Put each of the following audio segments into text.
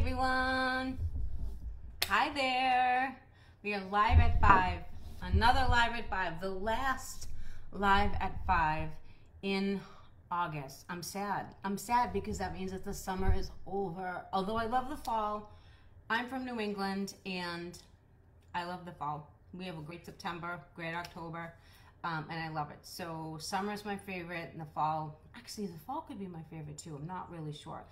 everyone. Hi there. We are live at 5. Another live at 5. The last live at 5 in August. I'm sad. I'm sad because that means that the summer is over. Although I love the fall. I'm from New England and I love the fall. We have a great September, great October, and I love it. So summer is my favorite, and the fall, actually the fall could be my favorite too. I'm not really sure.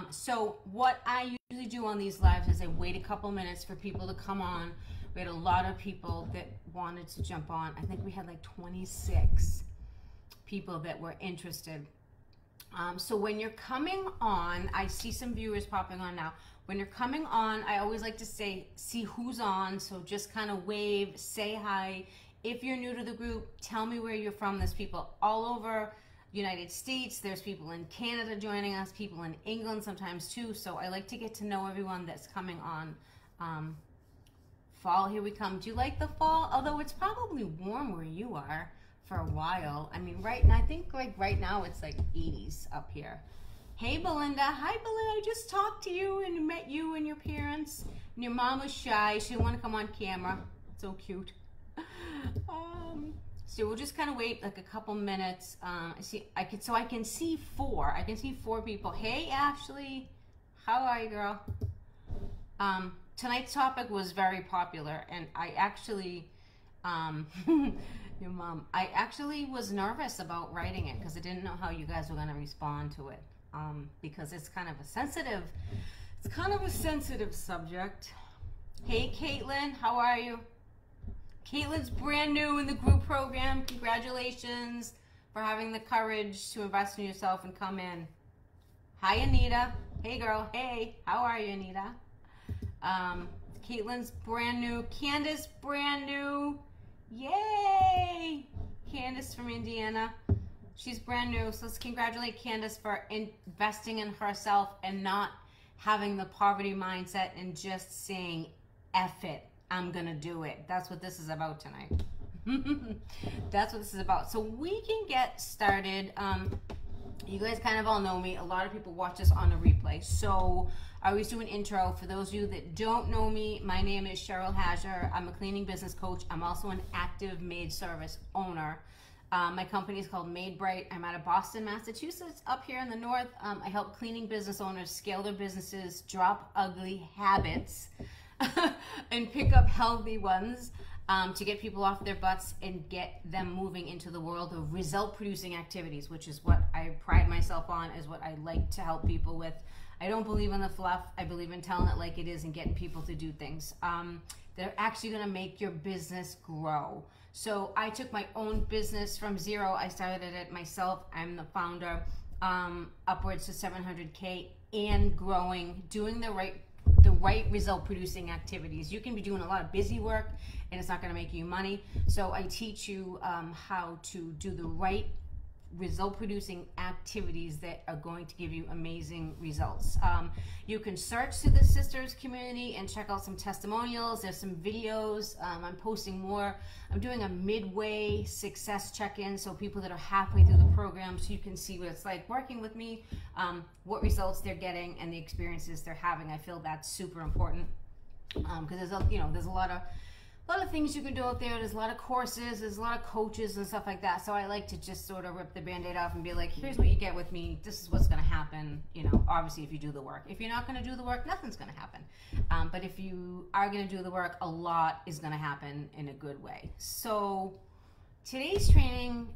So what I usually do on these lives is I wait a couple minutes for people to come on. We had a lot of people that wanted to jump on. I think we had like 26 people that were interested. So when you're coming on, I see some viewers popping on now. When you're coming on, I always like to say, see who's on. So just kind of wave, say hi. If you're new to the group, tell me where you're from. There's people all over United States. There's people in Canada joining us, people in England sometimes too. So I like to get to know everyone that's coming on. Fall, here we come. Do you like the fall? Although it's probably warm where you are for a while. I mean, right now, I think like right now it's like 80s up here. Hey Belinda, hi Belinda, I just talked to you and met you and your parents. And your mom was shy, she didn't want to come on camera. So cute. So we'll just kind of wait like a couple minutes. I can see 4. I can see 4 people. Hey Ashley, how are you, girl? Tonight's topic was very popular, and I actually, your mom, I actually was nervous about writing it because I didn't know how you guys were going to respond to it. Because it's kind of a sensitive subject. Hey Caitlin, how are you? Caitlin's brand new in the group program. Congratulations for having the courage to invest in yourself and come in. Hi Anita. Hey girl. Hey, how are you, Anita? Caitlin's brand new. Candace, brand new. Yay! Candace from Indiana. She's brand new, so let's congratulate Candace for investing in herself and not having the poverty mindset and just saying, F it, I'm gonna do it. That's what this is about tonight. That's what this is about. So we can get started. You guys kind of all know me. A lot of people watch this on a replay. So I always do an intro. For those of you that don't know me, my name is Cheryl Hazer. I'm a cleaning business coach. I'm also an active maid service owner. My company is called Made Bright. I'm out of Boston, Massachusetts, up here in the north. I help cleaning business owners scale their businesses, drop ugly habits, and pick up healthy ones to get people off their butts and get them moving into the world of result-producing activities, which is what I pride myself on, is what I like to help people with. I don't believe in the fluff. I believe in telling it like it is and getting people to do things. They're actually going to make your business grow. So I took my own business from zero. I started it myself. I'm the founder, upwards to 700K and growing, doing the right result producing activities. You can be doing a lot of busy work and it's not going to make you money. So I teach you how to do the right result producing activities that are going to give you amazing results. You can search through the sisters community and check out some testimonials. There's some videos. I'm posting more. I'm doing a midway success check-in, so people that are halfway through the program, so you can see what it's like working with me, what results they're getting and the experiences they're having. I feel that's super important because there's a lot of things you can do out there. There's a lot of courses, there's a lot of coaches and stuff like that. So I like to just sort of rip the Band-Aid off and be like, here's what you get with me. This is what's going to happen. Obviously if you do the work. If you're not going to do the work, nothing's going to happen. But if you are going to do the work, a lot is going to happen in a good way. So today's training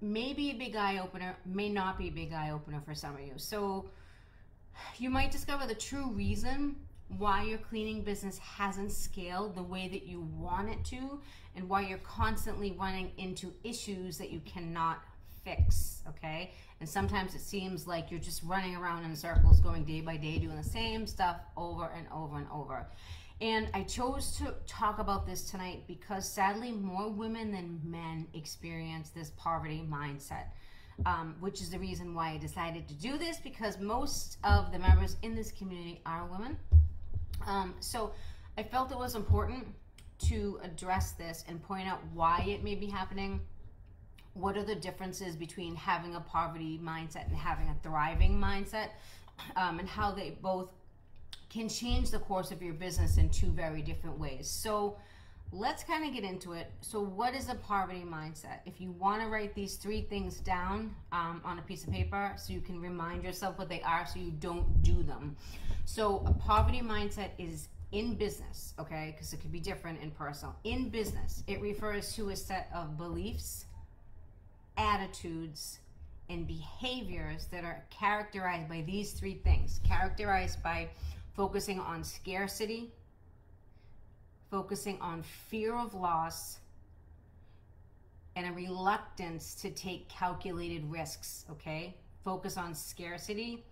may be a big eye-opener, may not be a big eye-opener for some of you. So you might discover the true reason why your cleaning business hasn't scaled the way that you want it to, and why you're constantly running into issues that you cannot fix, okay? And sometimes it seems like you're just running around in circles, going day by day, doing the same stuff over and over and over. And I chose to talk about this tonight because sadly more women than men experience this poverty mindset. Which is the reason why I decided to do this, because most of the members in this community are women. So I felt it was important to address this and point out why it may be happening. What are the differences between having a poverty mindset and having a thriving mindset, and how they both can change the course of your business in two very different ways. So let's kind of get into it. So what is a poverty mindset? If you want to write these three things down on a piece of paper so you can remind yourself what they are so you don't do them. So a poverty mindset is in business, okay, because it could be different in personal. In business, it refers to a set of beliefs, attitudes, and behaviors that are characterized by these three things. Characterized by focusing on scarcity, focusing on fear of loss, and a reluctance to take calculated risks, okay? Focus on scarcity,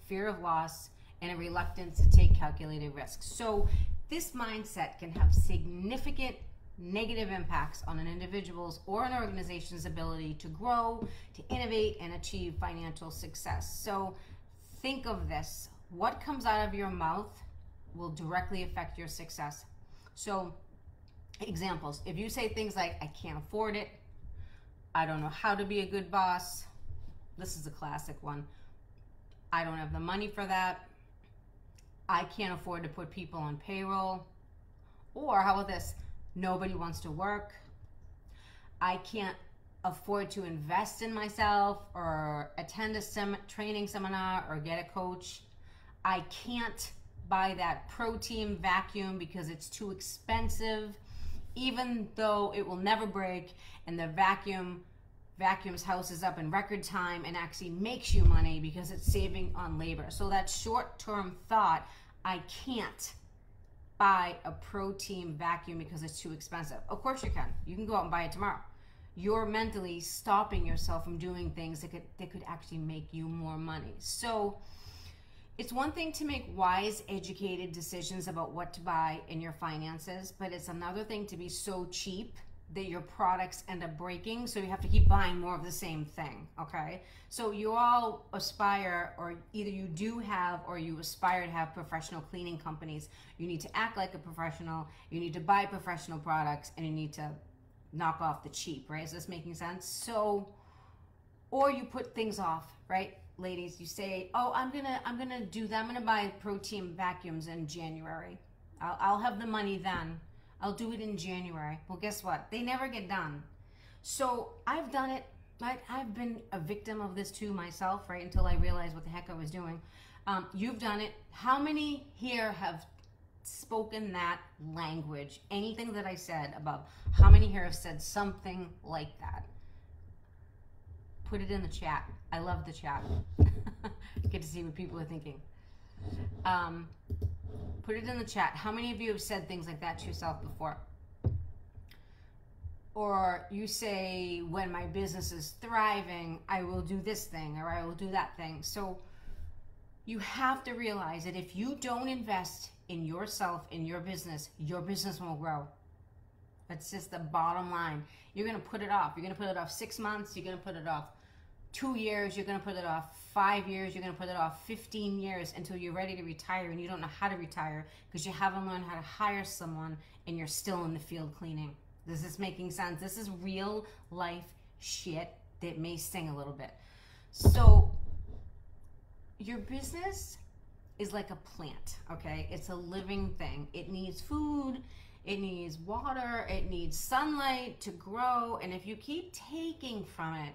fear of loss, and a reluctance to take calculated risks. So this mindset can have significant negative impacts on an individual's or an organization's ability to grow, to innovate, and achieve financial success. So think of this. What comes out of your mouth will directly affect your success. So examples, if you say things like, I can't afford it, I don't know how to be a good boss, this is a classic one, I don't have the money for that, I can't afford to put people on payroll, or how about this, nobody wants to work, I can't afford to invest in myself or attend a training seminar or get a coach, I can't buy that protein vacuum because it's too expensive, even though it will never break and the vacuum's houses up in record time and actually makes you money because it's saving on labor. So that short-term thought, I can't buy a protein vacuum because it's too expensive. Of course you can. You can go out and buy it tomorrow. You're mentally stopping yourself from doing things that could actually make you more money. So it's one thing to make wise, educated decisions about what to buy in your finances, but it's another thing to be so cheap that your products end up breaking, so you have to keep buying more of the same thing, okay? So you all aspire, or either you do have or you aspire to have professional cleaning companies. You need to act like a professional, you need to buy professional products, and you need to knock off the cheap, right? Is this making sense? So, or you put things off, right? Ladies, you say, oh, I'm gonna buy protein vacuums in January. I'll have the money then. I'll do it in January. Well, guess what? They never get done. So I've done it, right? I've been a victim of this too myself, right? Until I realized what the heck I was doing. You've done it. How many here have spoken that language? Anything that I said above, how many here have said something like that? Put it in the chat. I love the chat. Get to see what people are thinking. Put it in the chat. How many of you have said things like that to yourself before? Or you say, when my business is thriving, I will do this thing or I will do that thing. So you have to realize that if you don't invest in yourself, in your business won't grow. That's just the bottom line. You're going to put it off. You're going to put it off 6 months. You're going to put it off 2 years. You're going to put it off 5 years. You're going to put it off 15 years until you're ready to retire, and you don't know how to retire because you haven't learned how to hire someone and you're still in the field cleaning. This is making sense. This is real life shit that may sting a little bit. So your business is like a plant, okay? It's a living thing. It needs food, it needs water, it needs sunlight to grow, and if you keep taking from it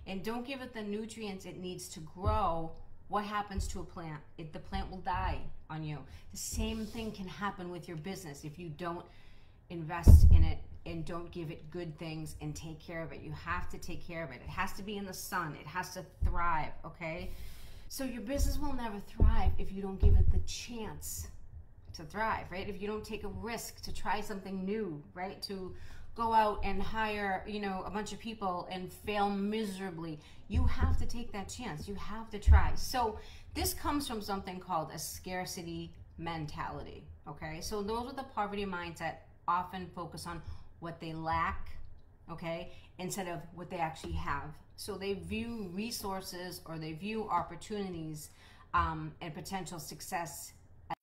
and don't give it the nutrients it needs to grow, what happens to a plant? The plant will die on you. The same thing can happen with your business if you don't invest in it and don't give it good things and take care of it. You have to take care of it. It has to be in the sun. It has to thrive, okay? So your business will never thrive if you don't give it the chance to thrive, right? If you don't take a risk to try something new, right? To go out and hire, a bunch of people and fail miserably. You have to take that chance. You have to try. So this comes from something called a scarcity mentality, okay? So those with the poverty mindset often focus on what they lack, okay, instead of what they actually have. So they view resources or they view opportunities and potential success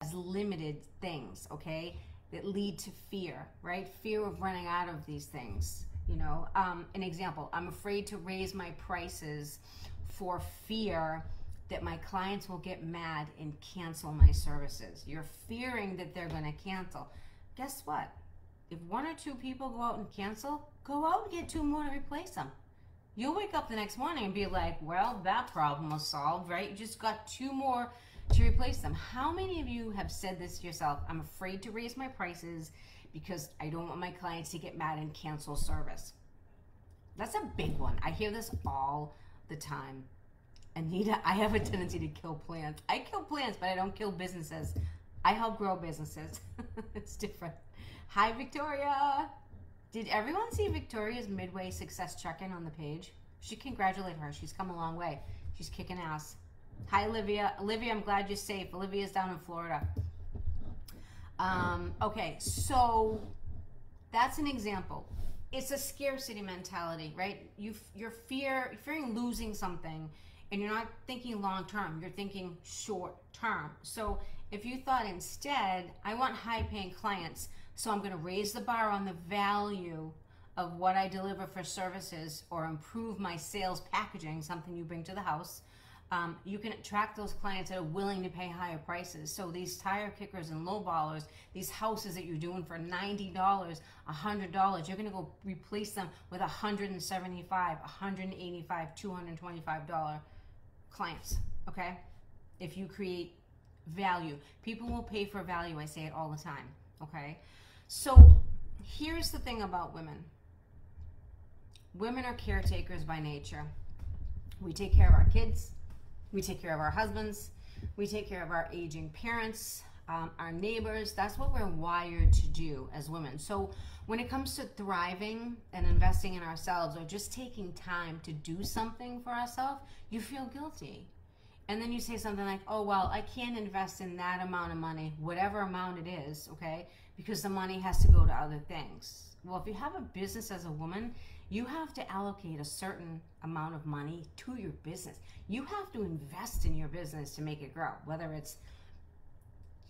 as limited things, okay, that lead to fear, right? Fear of running out of these things, an example, I'm afraid to raise my prices for fear that my clients will get mad and cancel my services. You're fearing that they're going to cancel. Guess what? If 1 or 2 people go out and cancel, go out and get 2 more to replace them. You'll wake up the next morning and be like, well, that problem was solved, right? You just got 2 more to replace them. How many of you have said this to yourself? I'm afraid to raise my prices because I don't want my clients to get mad and cancel service. That's a big one. I hear this all the time. Anita, I have a tendency to kill plants. I kill plants, but I don't kill businesses. I help grow businesses. It's different. Hi, Victoria. Did everyone see Victoria's midway success check-in on the page? Should congratulate her. She's come a long way. She's kicking ass. Hi, Olivia. Olivia, I'm glad you're safe. Olivia's down in Florida. Okay, so that's an example. It's a scarcity mentality, right? You're fearing losing something, and you're not thinking long term. You're thinking short term. So if you thought instead, I want high paying clients, so I'm going to raise the bar on the value of what I deliver for services or improve my sales packaging, something you bring to the house, you can attract those clients that are willing to pay higher prices. So these tire kickers and lowballers, these houses that you're doing for $90, $100, you're going to go replace them with $175, $185, $225 clients, okay? If you create value. People will pay for value. I say it all the time, okay? So here's the thing about women. Women are caretakers by nature. We take care of our kids. We take care of our husbands. We take care of our aging parents, our neighbors. That's what we're wired to do as women. So when it comes to thriving and investing in ourselves, or just taking time to do something for ourselves, you feel guilty. And then you say something like, oh, well, I can't invest in that amount of money, whatever amount it is, okay, because the money has to go to other things. Well, if you have a business as a woman, you have to allocate a certain amount of money to your business. You have to invest in your business to make it grow, whether it's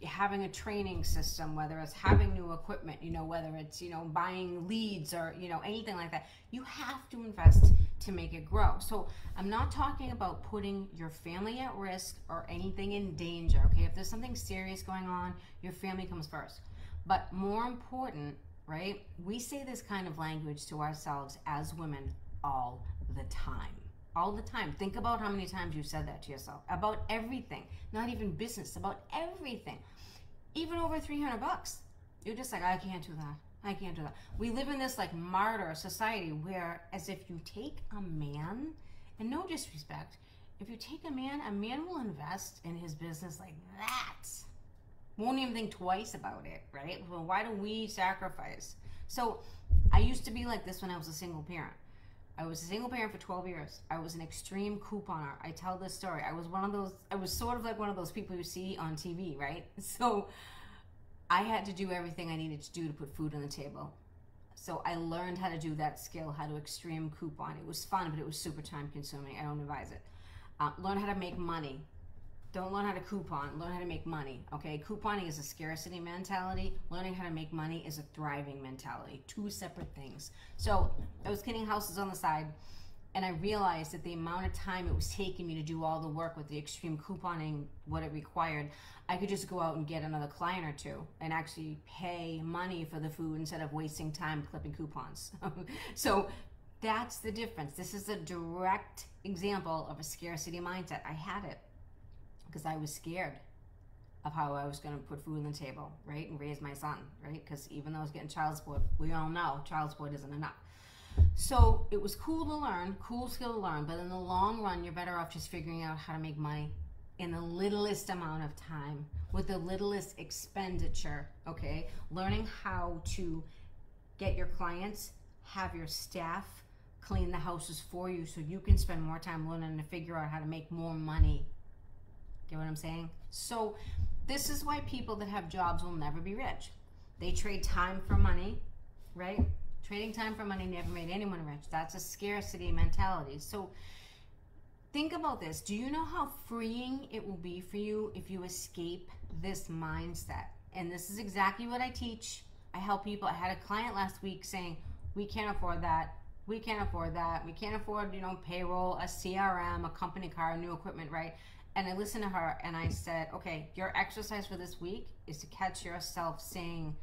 having a training system, whether it's having new equipment, whether it's, buying leads or, anything like that. You have to invest to make it grow. So I'm not talking about putting your family at risk or anything in danger, okay? If there's something serious going on, your family comes first. But more important, right? We say this kind of language to ourselves as women all the time. All the time. Think about how many times you've said that to yourself about everything, not even business, about everything. Even over $300. You're just like, I can't do that. I can't do that. We live in this like martyr society where, as if you take a man, and no disrespect, if you take a man will invest in his business like that. Won't even think twice about it, right? Well, why do we sacrifice? So I used to be like this when I was a single parent. I was a single parent for 12 years. I was an extreme couponer. I tell this story. I was sort of like one of those people you see on TV, right? So I had to do everything I needed to do to put food on the table. So I learned how to do that skill, how to extreme coupon. It was fun, but it was super time consuming. I don't advise it. Learn how to make money. Don't learn how to coupon. Learn how to make money, okay? Couponing is a scarcity mentality. Learning how to make money is a thriving mentality. 2 separate things. So I was getting houses on the side, and I realized that the amount of time it was taking me to do all the work with the extreme couponing, what it required, I could just go out and get another client or 2 and actually pay money for the food instead of wasting time clipping coupons. So that's the difference. This is a direct example of a scarcity mindset. I had it because I was scared of how I was going to put food on the table, right, and raise my son, right, because even though I was getting child support, we all know child support isn't enough. So it was cool to learn, cool skill to learn, but in the long run, you're better off just figuring out how to make money in the littlest amount of time with the littlest expenditure, okay? Learning how to get your clients, have your staff clean the houses for you so you can spend more time learning to figure out how to make more money. Get what I'm saying? So this is why people that have jobs will never be rich. They trade time for money, right? Trading time for money never made anyone rich. That's a scarcity mentality. So think about this. Do you know how freeing it will be for you if you escape this mindset? And this is exactly what I teach. I help people. I had a client last week saying, we can't afford that. We can't afford that. We can't afford, payroll, a CRM, a company car, new equipment, right? And I listened to her and I said, okay, your exercise for this week is to catch yourself saying,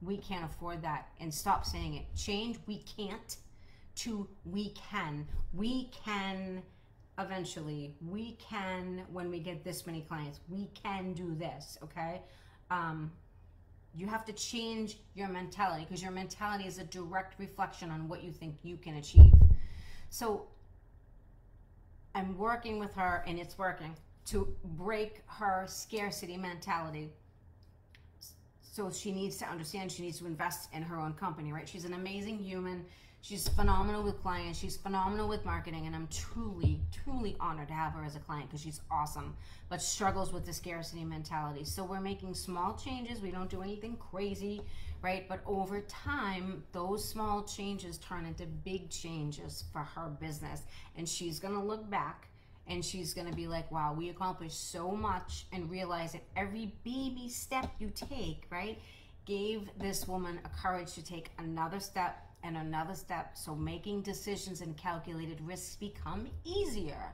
we can't afford that, and stop saying it. Change we can't to we can. We can eventually. We can when we get this many clients. We can do this, okay? You have to change your mentality, because your mentality is a direct reflection on what you think you can achieve. So I'm working with her, and it's working, to break her scarcity mentality. So she needs to understand she needs to invest in her own company, right? She's an amazing human. She's phenomenal with clients. She's phenomenal with marketing. And I'm truly, truly honored to have her as a client, because she's awesome, but struggles with the scarcity mentality. So we're making small changes. We don't do anything crazy, right? But over time, those small changes turn into big changes for her business. And she's going to look back and she's going to be like, wow, we accomplished so much, and realize that every baby step you take, right, gave this woman a courage to take another step and another step. So making decisions and calculated risks become easier.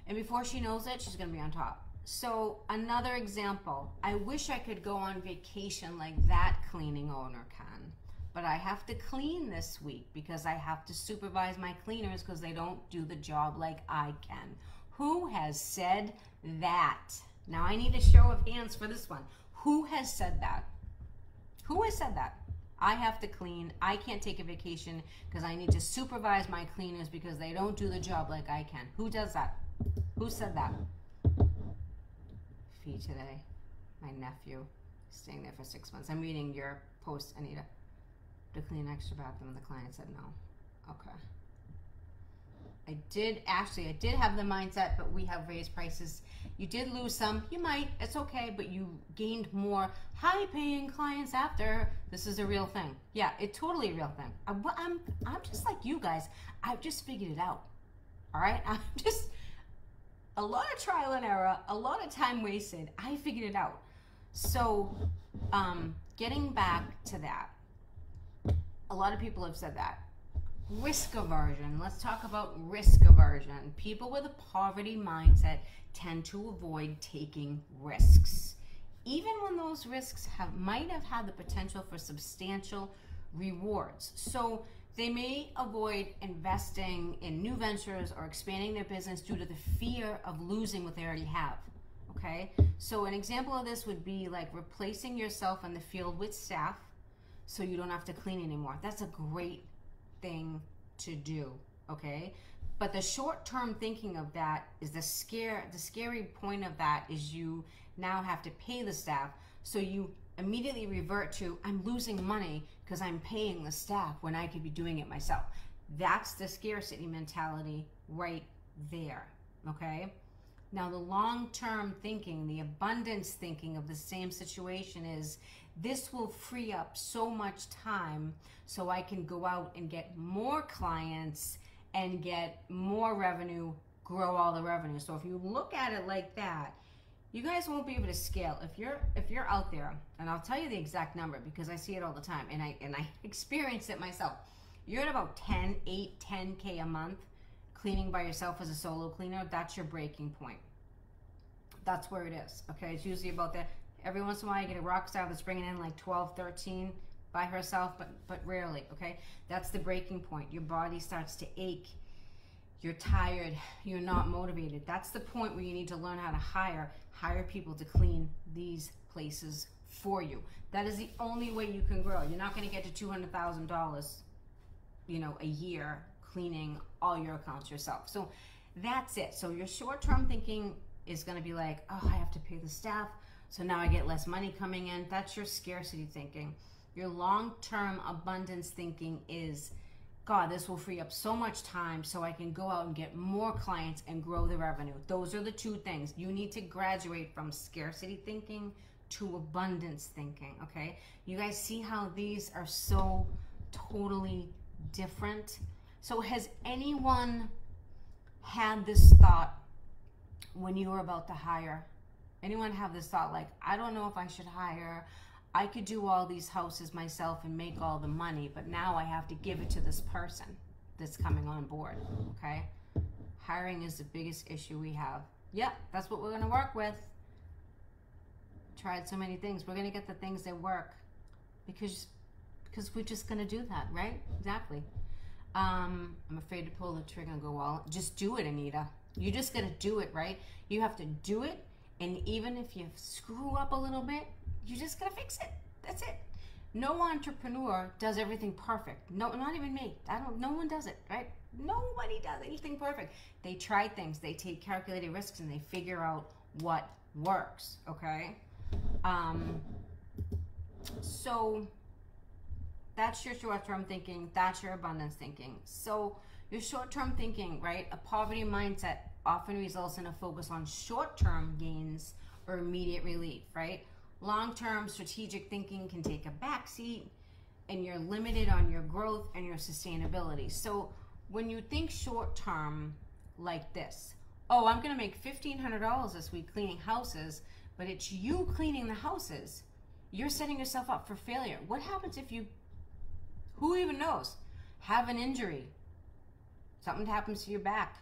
And before she knows it, she's going to be on top. So another example, I wish I could go on vacation like that cleaning owner can, but I have to clean this week because I have to supervise my cleaners because they don't do the job like I can. Who has said that? Now I need a show of hands for this one. Who has said that? Who has said that? I have to clean. I can't take a vacation because I need to supervise my cleaners because they don't do the job like I can. Who does that? Who said that? Fee today. My nephew staying there for 6 months. I'm reading your post, Anita. To clean an extra bathroom. The client said no. Okay. I did have the mindset, but we have raised prices. You did lose some. You might. It's okay, but you gained more high-paying clients after. This is a real thing. Yeah, it's totally a real thing. I'm just like you guys. I've just figured it out. All right? I'm just a lot of trial and error, a lot of time wasted. I figured it out. So, getting back to that, a lot of people have said that. Risk aversion. Let's talk about risk aversion. People with a poverty mindset tend to avoid taking risks, even when those risks might have had the potential for substantial rewards. So they may avoid investing in new ventures or expanding their business due to the fear of losing what they already have. Okay, so an example of this would be like replacing yourself in the field with staff so you don't have to clean anymore. That's a great thing to do, okay? But the short-term thinking of that is the scary point of that is you now have to pay the staff, so you immediately revert to, I'm losing money because I'm paying the staff when I could be doing it myself. That's the scarcity mentality right there, okay? Now the long-term thinking, the abundance thinking of the same situation is, this will free up so much time so I can go out and get more clients and get more revenue, grow all the revenue. So if you look at it like that, you guys won't be able to scale. If you're out there, and I'll tell you the exact number because I see it all the time and I experience it myself. You're at about 10K a month cleaning by yourself as a solo cleaner. That's your breaking point. That's where it is, okay? It's usually about that. Every once in a while you get a rock star that's bringing in like 12, 13 by herself, but rarely, okay? That's the breaking point. Your body starts to ache. You're tired. You're not motivated. That's the point where you need to learn how to hire people to clean these places for you. That is the only way you can grow. You're not going to get to $200,000, a year cleaning all your accounts yourself. So that's it. So your short-term thinking is going to be like, oh, I have to pay the staff, so now I get less money coming in. That's your scarcity thinking. Your long-term abundance thinking is, God, this will free up so much time so I can go out and get more clients and grow the revenue. Those are the two things. You need to graduate from scarcity thinking to abundance thinking, okay? You guys see how these are so totally different? So has anyone had this thought when you were about to hire? Anyone have this thought like, I don't know if I should hire. I could do all these houses myself and make all the money, but now I have to give it to this person that's coming on board, okay? Hiring is the biggest issue we have. Yeah, that's what we're going to work with. Tried so many things. We're going to get the things that work because we're just going to do that, right? Exactly. I'm afraid to pull the trigger and go, well, just do it, Anita. You just got to do it, right? You have to do it, and even if you screw up a little bit, you just got to fix it. That's it. No entrepreneur does everything perfect. No, not even me. No one does it, right? Nobody does anything perfect. They try things, they take calculated risks, and they figure out what works, okay? So that's your short-term thinking, that's your abundance thinking. So your short-term thinking, right? A poverty mindset often results in a focus on short-term gains or immediate relief, right? Long-term strategic thinking can take a backseat, and you're limited on your growth and your sustainability. So when you think short-term like this, oh, I'm going to make $1,500 this week cleaning houses, but it's you cleaning the houses, you're setting yourself up for failure. What happens if you, who even knows, have an injury? Something happens to your back.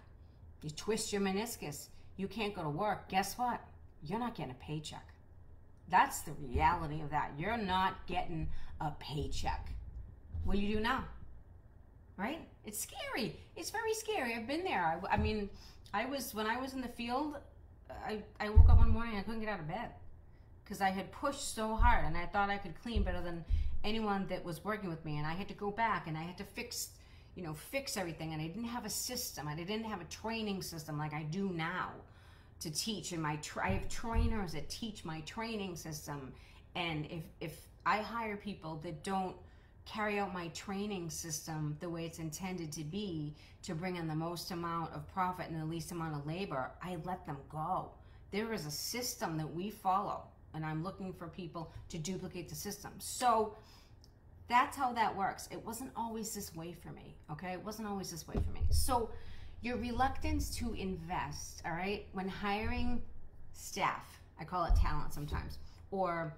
You twist your meniscus. You can't go to work. Guess what? You're not getting a paycheck. That's the reality of that. You're not getting a paycheck. What do you do now? Right? It's scary. It's very scary. I've been there. I mean, when I was in the field, I woke up one morning and I couldn't get out of bed because I had pushed so hard and I thought I could clean better than anyone that was working with me, and I had to go back and I had to fix everything, and I didn't have a system. I didn't have a training system like I do now to teach, and I have trainers that teach my training system, and if I hire people that don't carry out my training system the way it's intended to be, to bring in the most amount of profit and the least amount of labor, I let them go. There is a system that we follow, and I'm looking for people to duplicate the system. So that's how that works. It wasn't always this way for me, okay? It wasn't always this way for me. So your reluctance to invest, all right, when hiring staff, I call it talent sometimes, or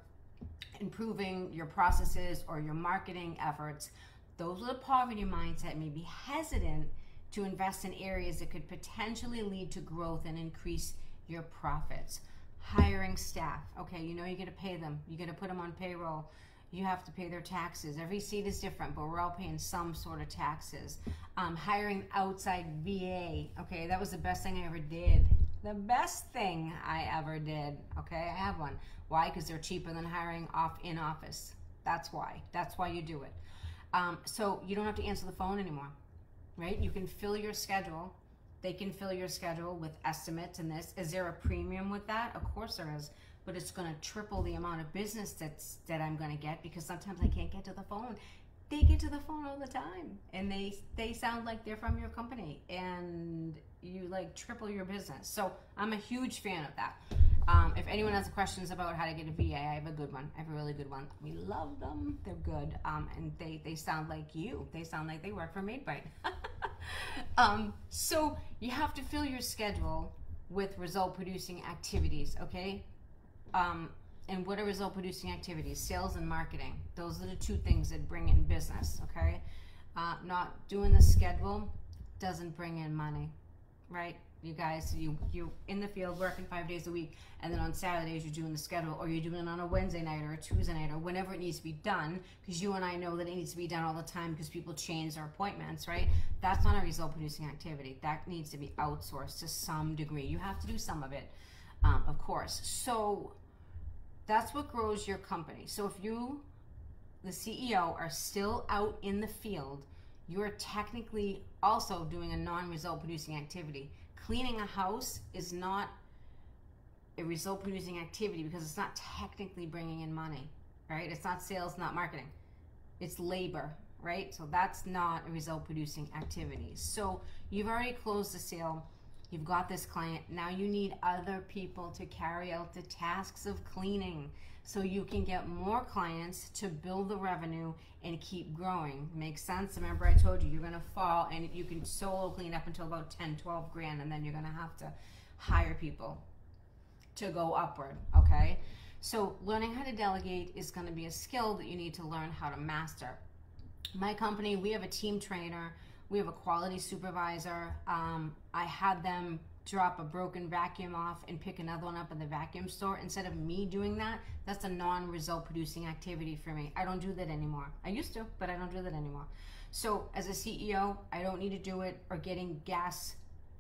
improving your processes or your marketing efforts, those with a poverty mindset may be hesitant to invest in areas that could potentially lead to growth and increase your profits. Hiring staff, okay, you know you're gonna pay them, you're gonna put them on payroll, you have to pay their taxes. Every state is different, but we're all paying some sort of taxes. Hiring outside VA, okay, that was the best thing I ever did. The best thing I ever did, okay? I have one. Why? Because they're cheaper than hiring in office. That's why. That's why you do it. So you don't have to answer the phone anymore, right? You can fill your schedule. They can fill your schedule with estimates and this. Is there a premium with that? Of course there is. But it's going to triple the amount of business that I'm going to get, because sometimes I can't get to the phone. They get to the phone all the time, and they sound like they're from your company, and you like triple your business. So I'm a huge fan of that. If anyone has questions about how to get a VA, I have a good one. I have a really good one. We love them. They're good. And they sound like you. They sound like they work for MadeBite. So you have to fill your schedule with result-producing activities, okay? And what are result-producing activities? Sales and marketing. Those are the two things that bring in business, okay? Not doing the schedule doesn't bring in money, right? You guys, you in the field working 5 days a week, and then on Saturdays you're doing the schedule, or you're doing it on a Wednesday night or a Tuesday night or whenever it needs to be done, because you and I know that it needs to be done all the time because people change their appointments, right? That's not a result-producing activity. That needs to be outsourced to some degree. You have to do some of it, of course. So that's what grows your company. So if you, the CEO, are still out in the field, you're technically also doing a non-result producing activity. Cleaning a house is not a result producing activity because it's not technically bringing in money, right? It's not sales, not marketing. It's labor, right? So that's not a result producing activity. So you've already closed the sale. You've got this client. Now you need other people to carry out the tasks of cleaning so you can get more clients to build the revenue and keep growing. Makes sense? Remember I told you you're going to fall, and you can solo clean up until about 10, 12 grand, and then you're going to have to hire people to go upward, okay? So learning how to delegate is going to be a skill that you need to learn how to master. My company, we have a team trainer. We have a quality supervisor. I had them drop a broken vacuum off and pick another one up in the vacuum store, instead of me doing that, that's a non-result producing activity for me. I don't do that anymore. I used to, but I don't do that anymore. So as a CEO, I don't need to do it, or getting gas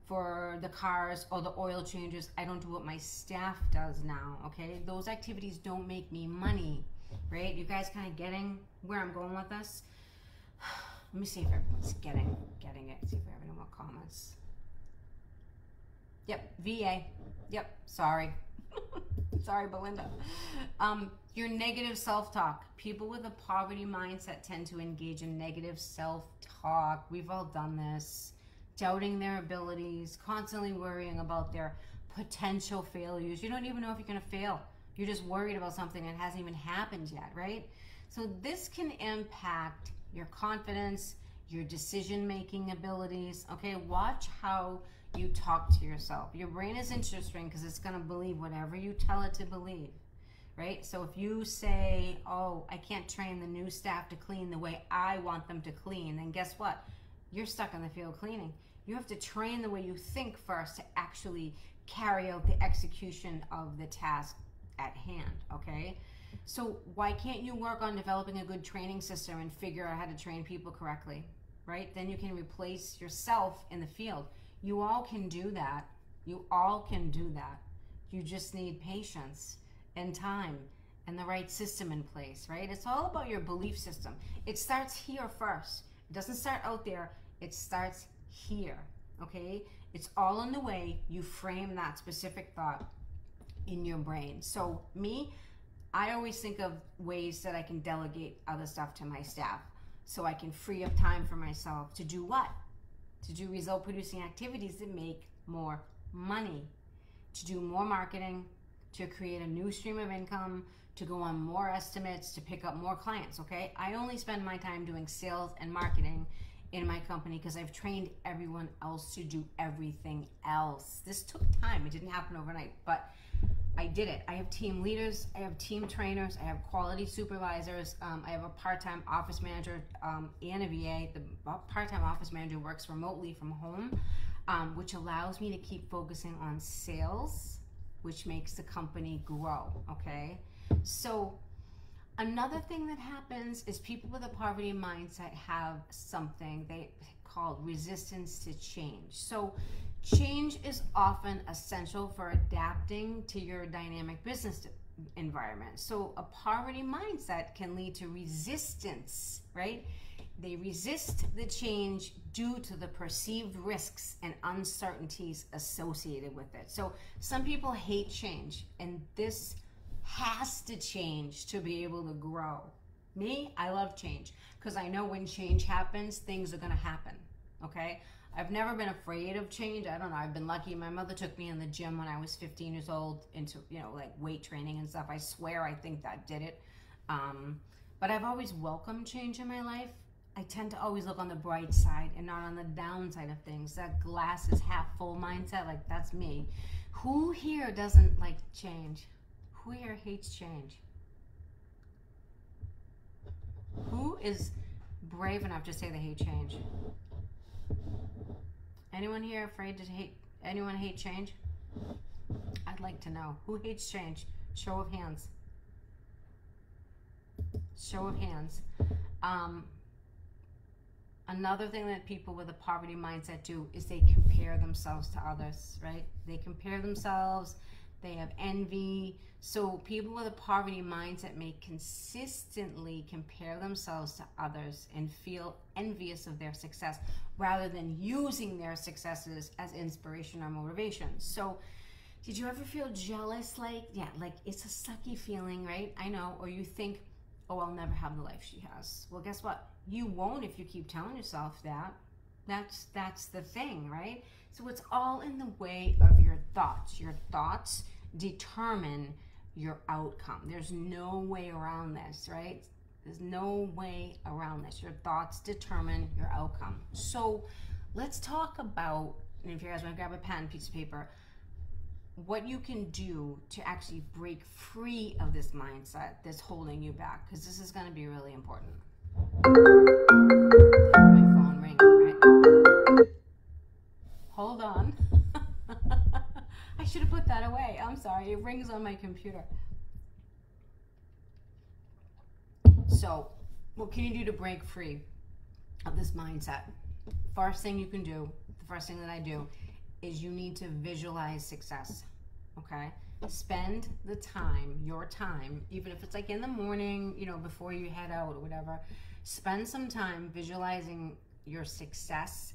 for the cars or the oil changes. I don't do what my staff does now, okay? Those activities don't make me money, right? You guys kind of getting where I'm going with this? Let me see if everyone's getting it. See if we have any more comments. Yep, VA. Yep, sorry. Sorry, Belinda. Your negative self-talk. People with a poverty mindset tend to engage in negative self-talk. We've all done this. Doubting their abilities, constantly worrying about their potential failures. You don't even know if you're going to fail. You're just worried about something that hasn't even happened yet, right? So this can impact your confidence, your decision-making abilities. Okay, watch how you talk to yourself. Your brain is interesting because it's going to believe whatever you tell it to believe, right? So if you say, oh, I can't train the new staff to clean the way I want them to clean, then guess what? You're stuck in the field cleaning. You have to train the way you think first to actually carry out the execution of the task at hand, okay? So why can't you work on developing a good training system and figure out how to train people correctly, right? Then you can replace yourself in the field. You all can do that. You all can do that. You just need patience and time and the right system in place, right? It's all about your belief system. It starts here first. It doesn't start out there. It starts here, okay? It's all in the way you frame that specific thought in your brain. So me, I always think of ways that I can delegate other stuff to my staff so I can free up time for myself to do what? To do result producing activities that make more money, to do more marketing, to create a new stream of income, to go on more estimates, to pick up more clients, okay? I only spend my time doing sales and marketing in my company because I've trained everyone else to do everything else. This took time. It didn't happen overnight, but I did it. I have team leaders, I have team trainers, I have quality supervisors, I have a part-time office manager and a VA. The part-time office manager works remotely from home, which allows me to keep focusing on sales, which makes the company grow, okay? So another thing that happens is people with a poverty mindset have something they call resistance to change. So change is often essential for adapting to your dynamic business environment. So a poverty mindset can lead to resistance, right? They resist the change due to the perceived risks and uncertainties associated with it. So some people hate change, and this has to change to be able to grow. Me, I love change because I know when change happens, things are going to happen, okay? I've never been afraid of change. I don't know. I've been lucky. My mother took me in the gym when I was 15 years old into, like weight training and stuff. I swear I think that did it. But I've always welcomed change in my life. I tend to always look on the bright side and not on the downside of things. That glass is half full mindset, like that's me. Who here doesn't like change? Who here hates change? Who is brave enough to say they hate change? Anyone here afraid to hate? Anyone hate change? I'd like to know. Who hates change? Show of hands. Show of hands. Another thing that people with a poverty mindset do is they compare themselves to others, right? They compare themselves. They have envy. So people with a poverty mindset may consistently compare themselves to others and feel envious of their success rather than using their successes as inspiration or motivation. So did you ever feel jealous? Like it's a sucky feeling, right? I know. Or you think, oh, I'll never have the life she has. Well, guess what? You won't if you keep telling yourself that. That's the thing, right? So it's all in the way of your thoughts. Your thoughts determine your outcome. There's no way around this, right? There's no way around this. Your thoughts determine your outcome. So let's talk about, and if you guys want to grab a pen, piece of paper, what you can do to actually break free of this mindset that's holding you back, because this is going to be really important. My phone ringing, right? Hold on. should have put that away. I'm sorry. It rings on my computer. So, what can you do to break free of this mindset? First thing you can do, the first thing that I do, is you need to visualize success. Okay? Spend the time, your time, even if it's like in the morning, you know, before you head out or whatever, spend some time visualizing your success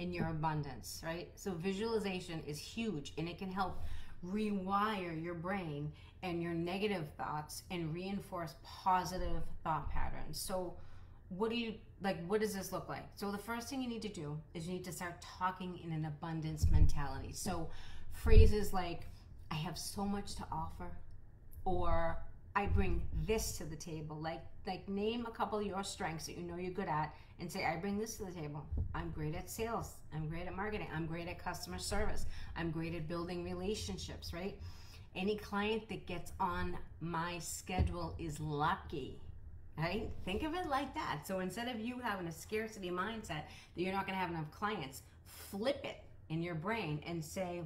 and your abundance, right? So visualization is huge, and it can help rewire your brain and your negative thoughts and reinforce positive thought patterns. So what does this look like? So the first thing you need to do is you need to start talking in an abundance mentality. So phrases like, I have so much to offer, or I bring this to the table. Like name a couple of your strengths that you know you're good at and say, I bring this to the table. I'm great at sales. I'm great at marketing. I'm great at customer service. I'm great at building relationships, right? Any client that gets on my schedule is lucky, right? Think of it like that. So instead of you having a scarcity mindset that you're not going to have enough clients, flip it in your brain and say,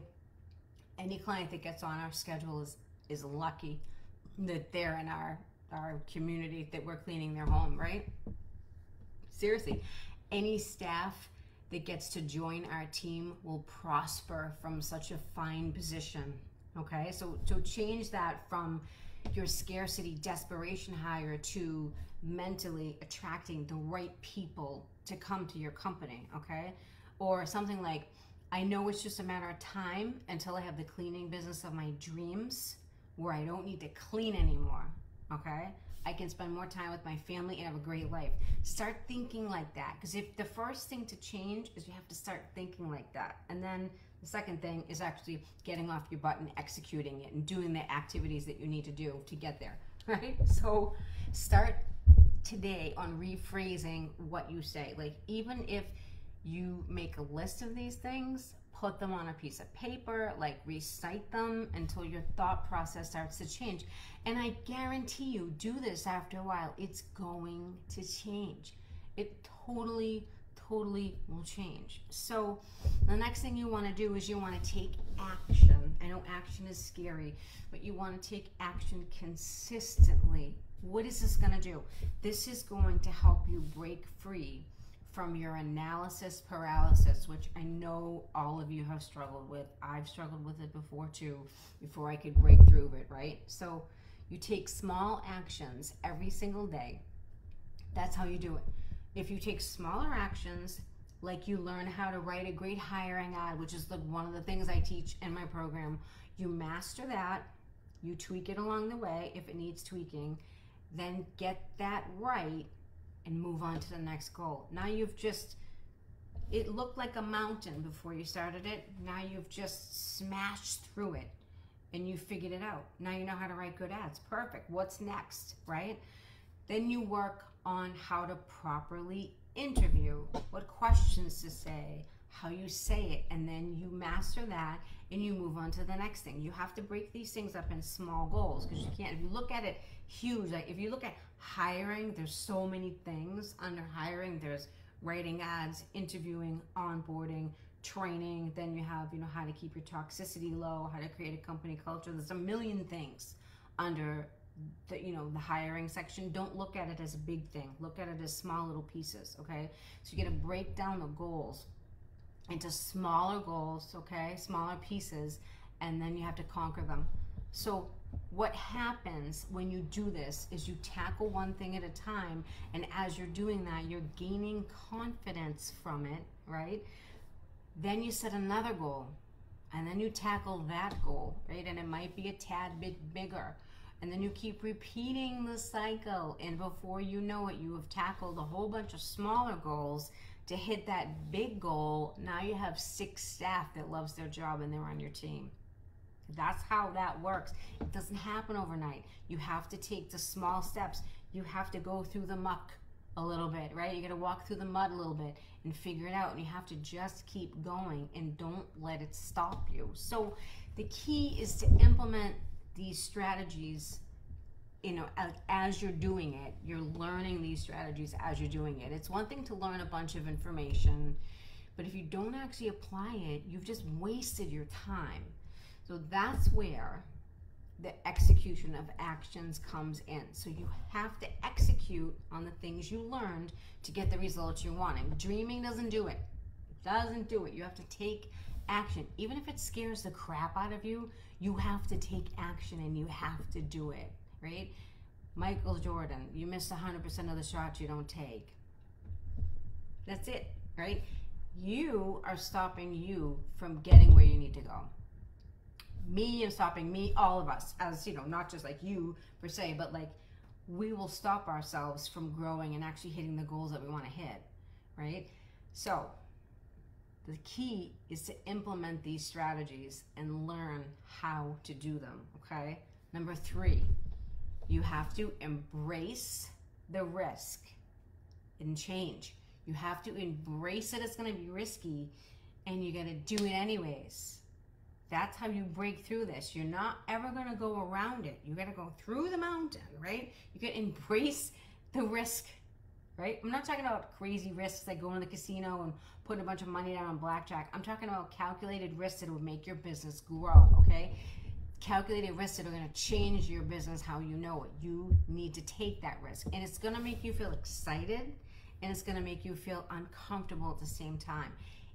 any client that gets on our schedule is lucky that they're in our community, that we're cleaning their home, right? Seriously, any staff that gets to join our team will prosper from such a fine position. Okay, so change that from your scarcity desperation hire to mentally attracting the right people to come to your company. Okay, or something like, I know it's just a matter of time until I have the cleaning business of my dreams where I don't need to clean anymore. Okay, I can spend more time with my family and have a great life. Start thinking like that, because if the first thing to change is you have to start thinking like that, and then the second thing is actually getting off your butt and executing it and doing the activities that you need to do to get there, right? So start today on rephrasing what you say. Like, even if you make a list of these things, put them on a piece of paper, like recite them until your thought process starts to change. And I guarantee you, do this after a while, it's going to change. It totally will change. So the next thing you want to do is you want to take action. I know action is scary, but you want to take action consistently. What is this going to do? This is going to help you break free from your analysis paralysis, which I know all of you have struggled with. I've struggled with it before too, before I could break through it, right? So you take small actions every single day. That's how you do it. If you take smaller actions, like you learn how to write a great hiring ad, which is one of the things I teach in my program, you master that, you tweak it along the way if it needs tweaking, then get that right and move on to the next goal. Now it looked like a mountain before you started it. Now you've just smashed through it and you figured it out. Now you know how to write good ads. Perfect. What's next, right? Then you work on how to properly interview, what questions to say, how you say it, and then you master that and you move on to the next thing. You have to break these things up in small goals, because you can't, if you look at it huge, like if you look at hiring, there's so many things under hiring. There's writing ads, interviewing, onboarding, training, then you have, how to keep your toxicity low, how to create a company culture. There's a million things under the hiring section. Don't look at it as a big thing. Look at it as small little pieces, okay? So you got to break down the goals into smaller goals, okay? Smaller pieces, and then you have to conquer them. So what happens when you do this is you tackle one thing at a time, and as you're doing that, you're gaining confidence from it, right? Then you set another goal, and then you tackle that goal, right? And it might be a tad bit bigger. And then you keep repeating the cycle, and before you know it, you have tackled a whole bunch of smaller goals to hit that big goal. Now you have 6 staff that loves their job and they're on your team. That's how that works. It doesn't happen overnight. You have to take the small steps. You have to go through the muck a little bit, right? You got to walk through the mud a little bit and figure it out. And you have to just keep going and don't let it stop you. So the key is to implement these strategies, as you're doing it. You're learning these strategies as you're doing it. It's one thing to learn a bunch of information, but if you don't actually apply it, you've just wasted your time. So that's where the execution of actions comes in. So you have to execute on the things you learned to get the results you're wanting. Dreaming doesn't do it. It doesn't do it. You have to take action. Even if it scares the crap out of you, you have to take action and you have to do it, right? Michael Jordan, you miss 100% of the shots you don't take. That's it, right? You are stopping you from getting where you need to go. Me and stopping me, all of us, as you know, not just like you per se, but like we will stop ourselves from growing and actually hitting the goals that we want to hit, right? So the key is to implement these strategies and learn how to do them, okay? Number 3, you have to embrace the risk and change. You have to embrace that it's going to be risky and you're going to do it anyways. That's how you break through this. You're not ever going to go around it. You got to go through the mountain, right? You got to embrace the risk, right? I'm not talking about crazy risks like going to the casino and putting a bunch of money down on blackjack. I'm talking about calculated risks that will make your business grow, okay? Calculated risks that are going to change your business how you know it. You need to take that risk. And it's going to make you feel excited and it's going to make you feel uncomfortable at the same time.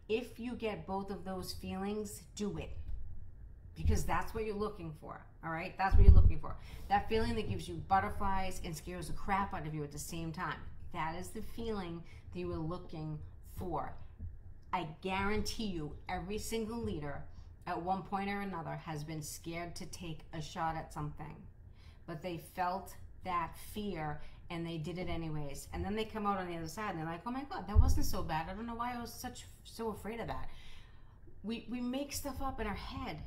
If you get both of those feelings, do it. Because that's what you're looking for, all right? That's what you're looking for. That feeling that gives you butterflies and scares the crap out of you at the same time. That is the feeling that you were looking for. I guarantee you every single leader at one point or another has been scared to take a shot at something. But they felt that fear and they did it anyways. And then they come out on the other side and they're like, oh my God, that wasn't so bad. I don't know why I was so afraid of that. We make stuff up in our head,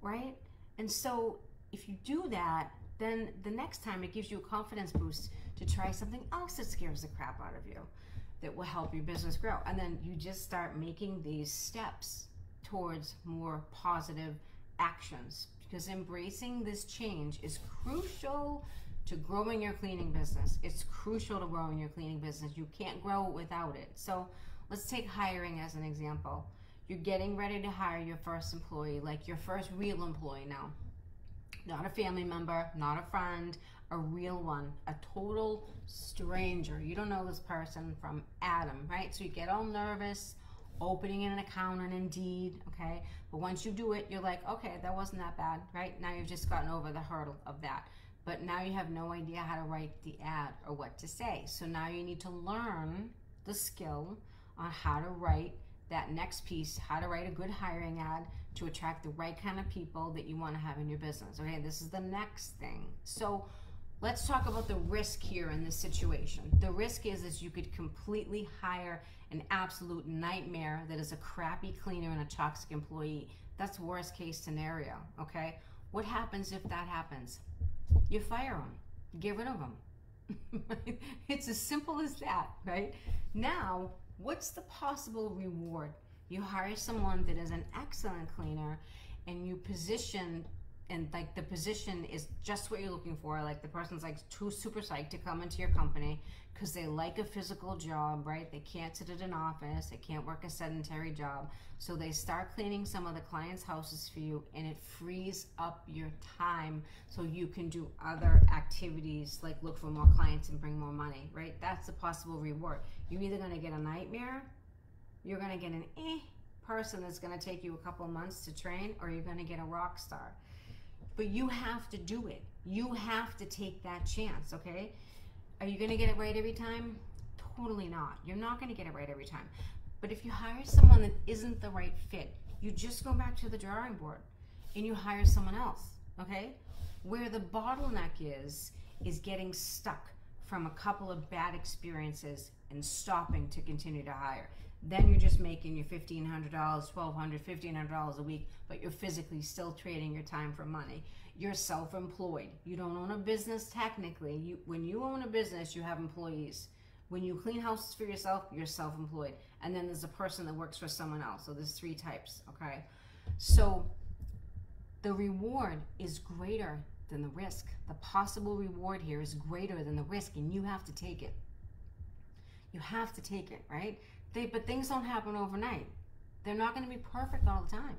right? And so if you do that, then the next time it gives you a confidence boost to try something else that scares the crap out of you that will help your business grow. And then you just start making these steps towards more positive actions, because embracing this change is crucial to growing your cleaning business. It's crucial to growing your cleaning business. You can't grow without it. So let's take hiring as an example. You're getting ready to hire your first employee, like your first real employee now. Not a family member, not a friend, a real one, a total stranger. You don't know this person from Adam, right? So you get all nervous opening an account on Indeed, okay? But once you do it, you're like, okay, that wasn't that bad, right? Now you've just gotten over the hurdle of that. But now you have no idea how to write the ad or what to say. So now you need to learn the skill on how to write that next piece, how to write a good hiring ad to attract the right kind of people that you want to have in your business. Okay, this is the next thing. So let's talk about the risk here in this situation. The risk is you could completely hire an absolute nightmare that is a crappy cleaner and a toxic employee. That's worst case scenario, okay? What happens if that happens? You fire them, get rid of them. It's as simple as that, right? Now, what's the possible reward? You hire someone that is an excellent cleaner and you position, and like the position is just what you're looking for. Like the person's like too super psyched to come into your company because they like a physical job, right? They can't sit at an office, they can't work a sedentary job. So they start cleaning some of the clients' houses for you and it frees up your time so you can do other activities like look for more clients and bring more money, right? That's the possible reward. You're either gonna get a nightmare, you're gonna get an person that's gonna take you a couple months to train, or you're gonna get a rock star. But you have to do it. You have to take that chance, okay? Are you gonna get it right every time? Totally not. You're not gonna get it right every time. But if you hire someone that isn't the right fit, you just go back to the drawing board and you hire someone else, okay? Where the bottleneck is getting stuck from a couple of bad experiences and stopping to continue to hire. Then you're just making your $1,500, $1,200, $1,500 a week, but you're physically still trading your time for money. You're self-employed. You don't own a business technically. When you own a business, you have employees. When you clean houses for yourself, you're self-employed. And then there's a person that works for someone else. So there's 3 types, okay? So the reward is greater than the risk. The possible reward here is greater than the risk, and you have to take it. You have to take it, right? But things don't happen overnight. They're not going to be perfect all the time.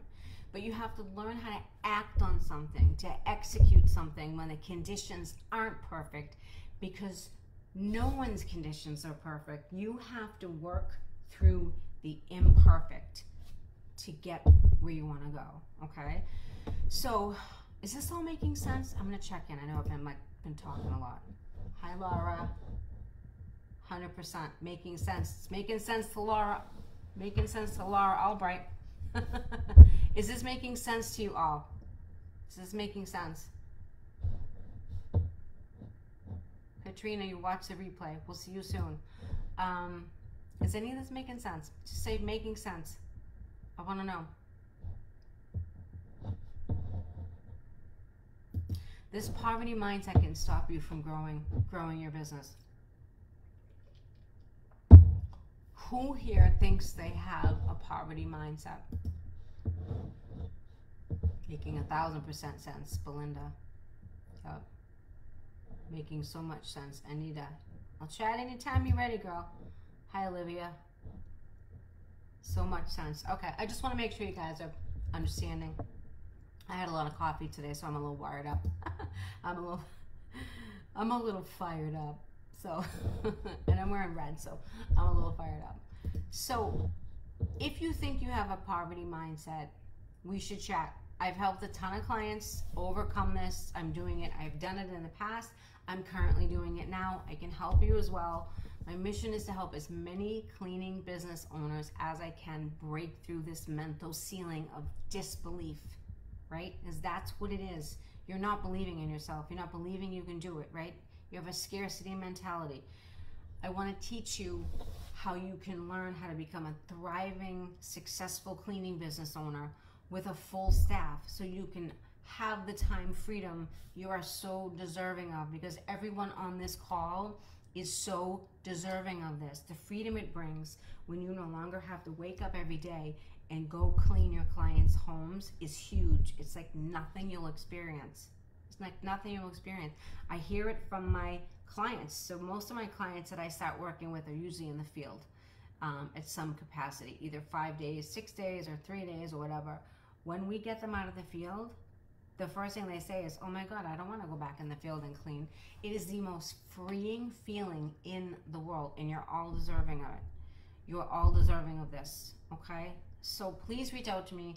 but you have to learn how to act on something, to execute something when the conditions aren't perfect, because no one's conditions are perfect. You have to work through the imperfect to get where you want to go, okay? So, is this all making sense? I'm going to check in. I know I've been talking a lot. Hi, Laura. 100% making sense. It's making sense to Laura. Making sense to Laura Albright. Is this making sense to you all? Is this making sense? Katrina, you watch the replay. We'll see you soon. Is any of this making sense? Just say making sense. I want to know. This poverty mindset can stop you from growing your business. Who here thinks they have a poverty mindset? Making 1,000% sense, Belinda. Yep. Making so much sense, Anita. I'll chat anytime you're ready, girl. Hi, Olivia. So much sense. Okay, I just want to make sure you guys are understanding. I had a lot of coffee today, so I'm a little wired up. I'm a little fired up. So, and I'm wearing red, so I'm a little fired up. So, if you think you have a poverty mindset, we should chat. I've helped a ton of clients overcome this. I'm doing it. I've done it in the past. I'm currently doing it now. I can help you as well. My mission is to help as many cleaning business owners as I can break through this mental ceiling of disbelief, right? Because that's what it is. You're not believing in yourself. You're not believing you can do it, right? You have a scarcity mentality. I want to teach you how you can learn how to become a thriving, successful cleaning business owner with a full staff, so you can have the time freedom you are so deserving of, because everyone on this call is so deserving of this. The freedom it brings when you no longer have to wake up every day and go clean your clients' homes is huge. It's like nothing you'll experience. It's like nothing you'll experience. I hear it from my clients. So most of my clients that I start working with are usually in the field at some capacity, either 5 days, 6 days, or 3 days, or whatever. When we get them out of the field, the first thing they say is, oh my God, I don't want to go back in the field and clean. It is the most freeing feeling in the world, and you're all deserving of it. You're all deserving of this, okay? So please reach out to me.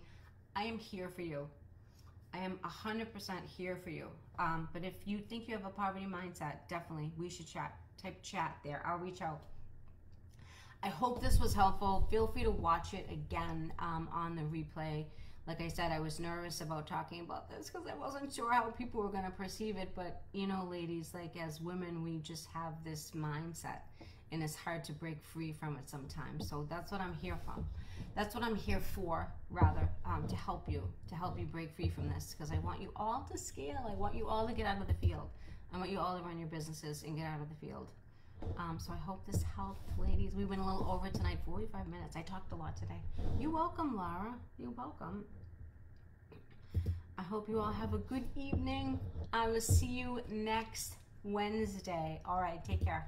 I am here for you. I am 100% here for you. But if you think you have a poverty mindset, definitely we should chat. Type chat there. I'll reach out. I hope this was helpful. Feel free to watch it again on the replay. Like I said, I was nervous about talking about this because I wasn't sure how people were going to perceive it. But, you know, ladies, like as women, we just have this mindset, and it's hard to break free from it sometimes. So that's what I'm here from. That's what I'm here for, rather, to help you break free from this, because I want you all to scale. I want you all to get out of the field. I want you all to run your businesses and get out of the field. So I hope this helped, ladies. We went a little over tonight, 45 minutes. I talked a lot today. You're welcome, Laura. You're welcome. I hope you all have a good evening. I will see you next Wednesday. All right, take care.